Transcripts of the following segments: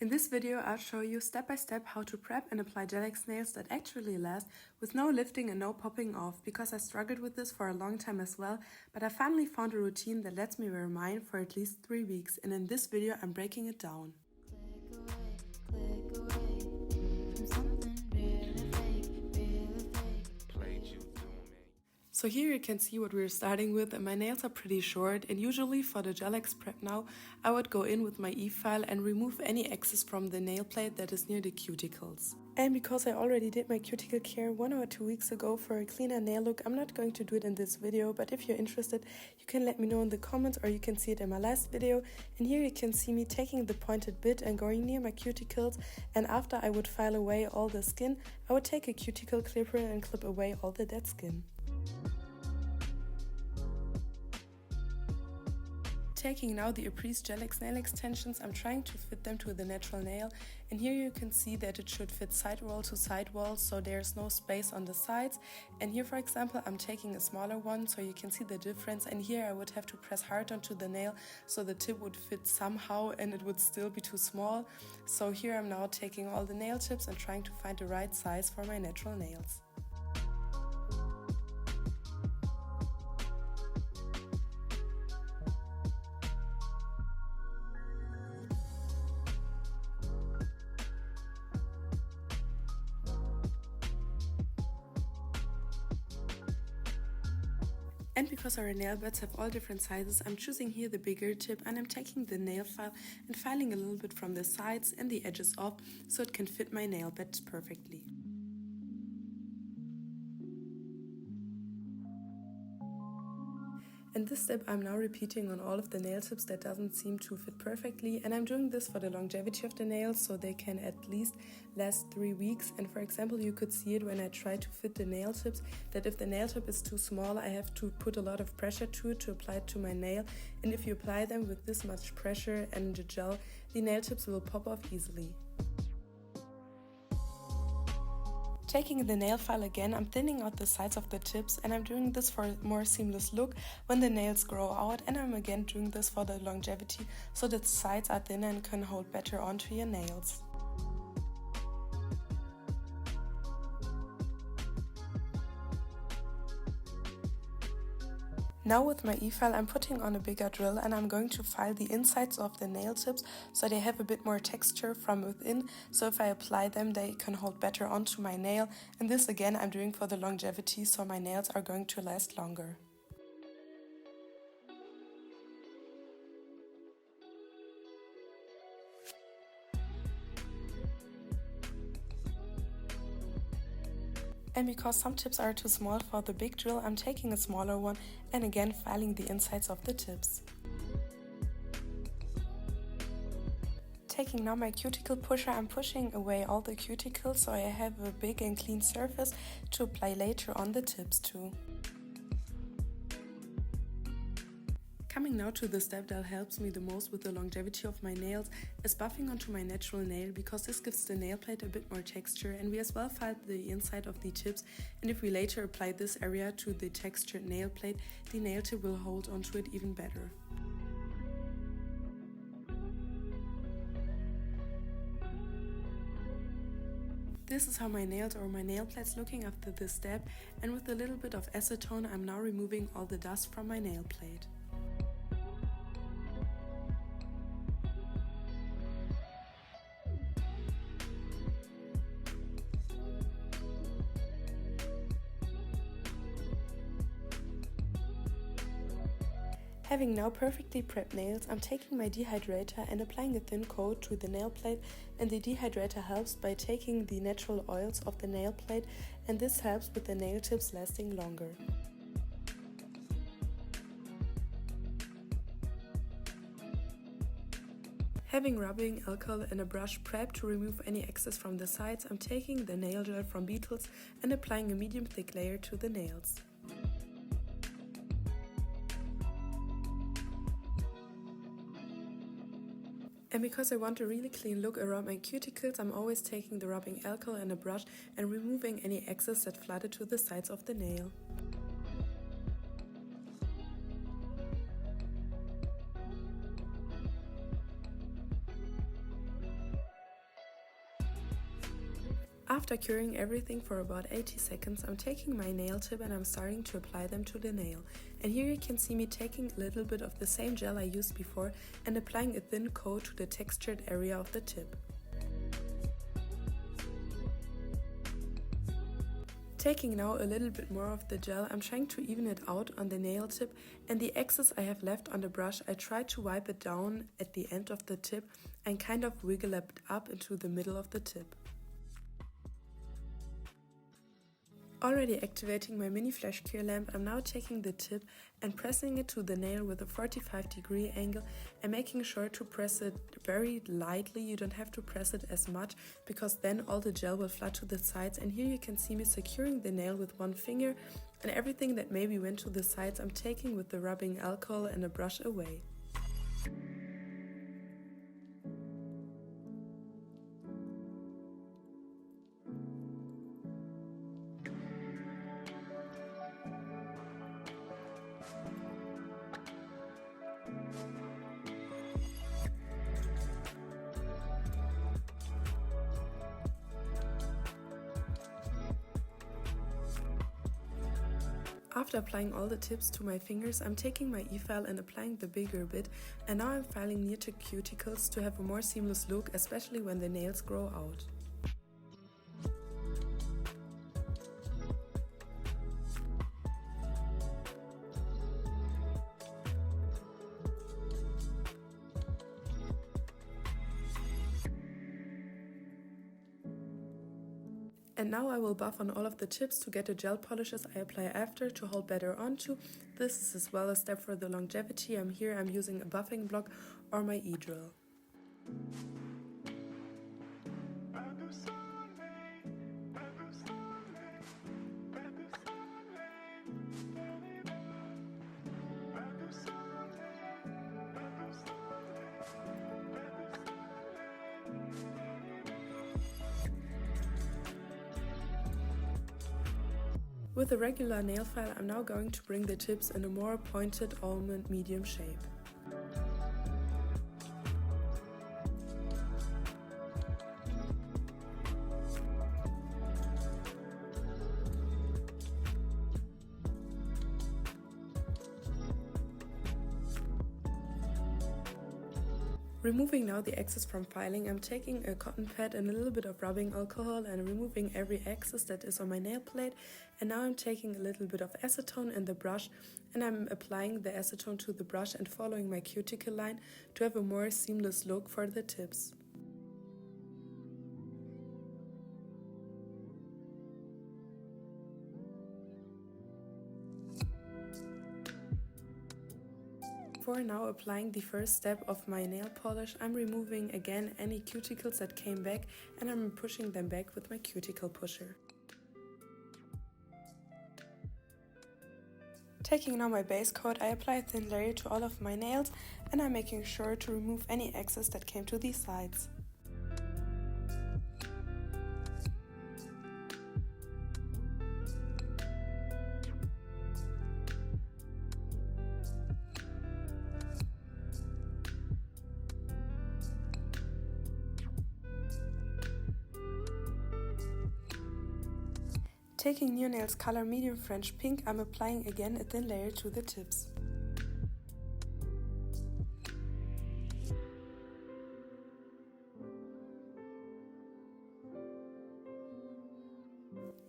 In this video, I'll show you step by step how to prep and apply gel-X nails that actually last with no lifting and no popping off, because I struggled with this for a long time as well, but I finally found a routine that lets me wear mine for at least 3 weeks, and in this video I'm breaking it down. So here you can see what we're starting with, and my nails are pretty short, and usually for the gel-X prep now I would go in with my e-file and remove any excess from the nail plate that is near the cuticles. And because I already did my cuticle care 1 or 2 weeks ago for a cleaner nail look, I'm not going to do it in this video, but if you're interested you can let me know in the comments, or you can see it in my last video. And here you can see me taking the pointed bit and going near my cuticles, and after I would file away all the skin, I would take a cuticle clipper and clip away all the dead skin. Taking now the Apres gel-X nail extensions, I'm trying to fit them to the natural nail, and here you can see that it should fit side wall to side wall, so there's no space on the sides. And here, for example, I'm taking a smaller one, so you can see the difference, and here I would have to press hard onto the nail so the tip would fit somehow and it would still be too small. So here I'm now taking all the nail tips and trying to find the right size for my natural nails. And because our nail beds have all different sizes, I'm choosing here the bigger tip, and I'm taking the nail file and filing a little bit from the sides and the edges off so it can fit my nail bed perfectly. And this step I'm now repeating on all of the nail tips that doesn't seem to fit perfectly, and I'm doing this for the longevity of the nails so they can at least last 3 weeks. And for example, you could see it when I try to fit the nail tips, that if the nail tip is too small I have to put a lot of pressure to it to apply it to my nail, and if you apply them with this much pressure and the gel, the nail tips will pop off easily. Taking the nail file again, I'm thinning out the sides of the tips, and I'm doing this for a more seamless look when the nails grow out, and I'm again doing this for the longevity so that the sides are thinner and can hold better onto your nails. Now with my e-file I'm putting on a bigger drill, and I'm going to file the insides of the nail tips so they have a bit more texture from within, so if I apply them they can hold better onto my nail, and this again I'm doing for the longevity so my nails are going to last longer. And because some tips are too small for the big drill, I'm taking a smaller one and again filing the insides of the tips. Taking now my cuticle pusher, I'm pushing away all the cuticles so I have a big and clean surface to apply later on the tips too. Coming now to the step that helps me the most with the longevity of my nails is buffing onto my natural nail, because this gives the nail plate a bit more texture, and we as well filed the inside of the tips, and if we later apply this area to the textured nail plate, the nail tip will hold onto it even better. This is how my nails or my nail plates looking after this step, and with a little bit of acetone I'm now removing all the dust from my nail plate. Having now perfectly prepped nails, I'm taking my dehydrator and applying a thin coat to the nail plate, and the dehydrator helps by taking the natural oils of the nail plate, and this helps with the nail tips lasting longer. Having rubbing alcohol and a brush prepped to remove any excess from the sides, I'm taking the nail gel from Beetles and applying a medium thick layer to the nails. And because I want a really clean look around my cuticles, I'm always taking the rubbing alcohol and a brush and removing any excess that flooded to the sides of the nail. After curing everything for about 80 seconds, I'm taking my nail tip and I'm starting to apply them to the nail. And here you can see me taking a little bit of the same gel I used before and applying a thin coat to the textured area of the tip. Taking now a little bit more of the gel, I'm trying to even it out on the nail tip, and the excess I have left on the brush, I try to wipe it down at the end of the tip and kind of wiggle it up into the middle of the tip. Already activating my mini flash cure lamp, I'm now taking the tip and pressing it to the nail with a 45-degree angle and making sure to press it very lightly. You don't have to press it as much because then all the gel will flood to the sides, and here you can see me securing the nail with one finger, and everything that maybe went to the sides I'm taking with the rubbing alcohol and a brush away. After applying all the tips to my fingers, I'm taking my e-file and applying the bigger bit, and now I'm filing near to cuticles to have a more seamless look, especially when the nails grow out. And now I will buff on all of the tips to get the gel polishes I apply after to hold better onto. This is as well a step for the longevity. I'm using a buffing block or my e-drill. With a regular nail file, I'm now going to bring the tips in a more pointed almond medium shape. Removing now the excess from filing, I'm taking a cotton pad and a little bit of rubbing alcohol and removing every excess that is on my nail plate. And now I'm taking a little bit of acetone in the brush and I'm applying the acetone to the brush and following my cuticle line to have a more seamless look for the tips. Before now applying the first step of my nail polish, I'm removing again any cuticles that came back and I'm pushing them back with my cuticle pusher. Taking now my base coat, I apply a thin layer to all of my nails and I'm making sure to remove any excess that came to these sides. Taking Neonails color medium French pink, I'm applying again a thin layer to the tips.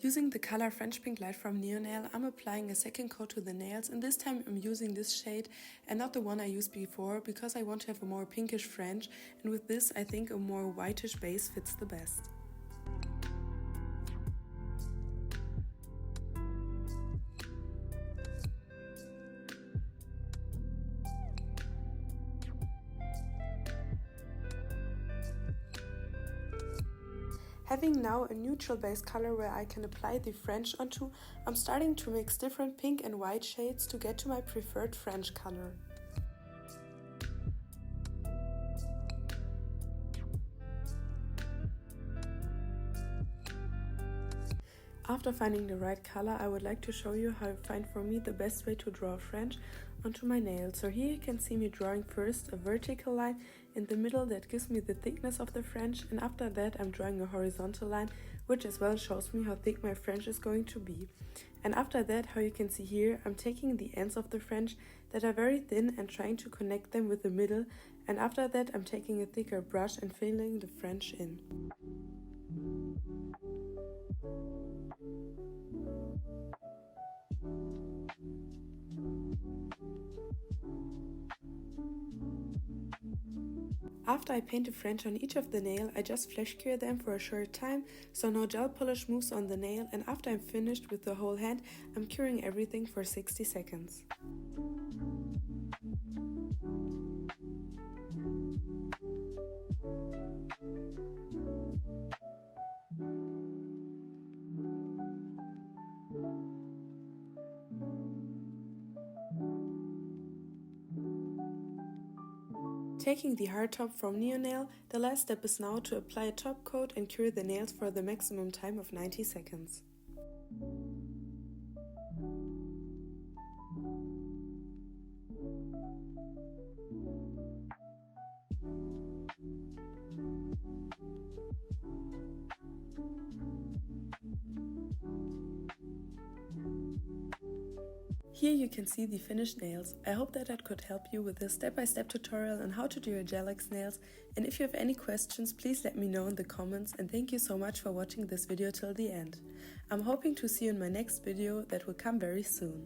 Using the color French Pink Light from Neonail, I'm applying a second coat to the nails, and this time I'm using this shade and not the one I used before because I want to have a more pinkish French, and with this I think a more whitish base fits the best. Having now a neutral base color where I can apply the French onto, I'm starting to mix different pink and white shades to get to my preferred French color. After finding the right color, I would like to show you how I find for me the best way to draw French. onto my nail. So here you can see me drawing first a vertical line in the middle that gives me the thickness of the French, and after that I'm drawing a horizontal line which as well shows me how thick my French is going to be. And after that, how you can see here, I'm taking the ends of the French that are very thin and trying to connect them with the middle, and after that I'm taking a thicker brush and filling the French in. After I paint a French on each of the nail, I just flash cure them for a short time, so no gel polish moves on the nail, and after I'm finished with the whole hand, I'm curing everything for 60 seconds. Taking the hard top from Neonail, the last step is now to apply a top coat and cure the nails for the maximum time of 90 seconds. Here you can see the finished nails. I hope that could help you with a step-by-step tutorial on how to do your Gel-X nails, and if you have any questions, please let me know in the comments, and thank you so much for watching this video till the end. I'm hoping to see you in my next video that will come very soon.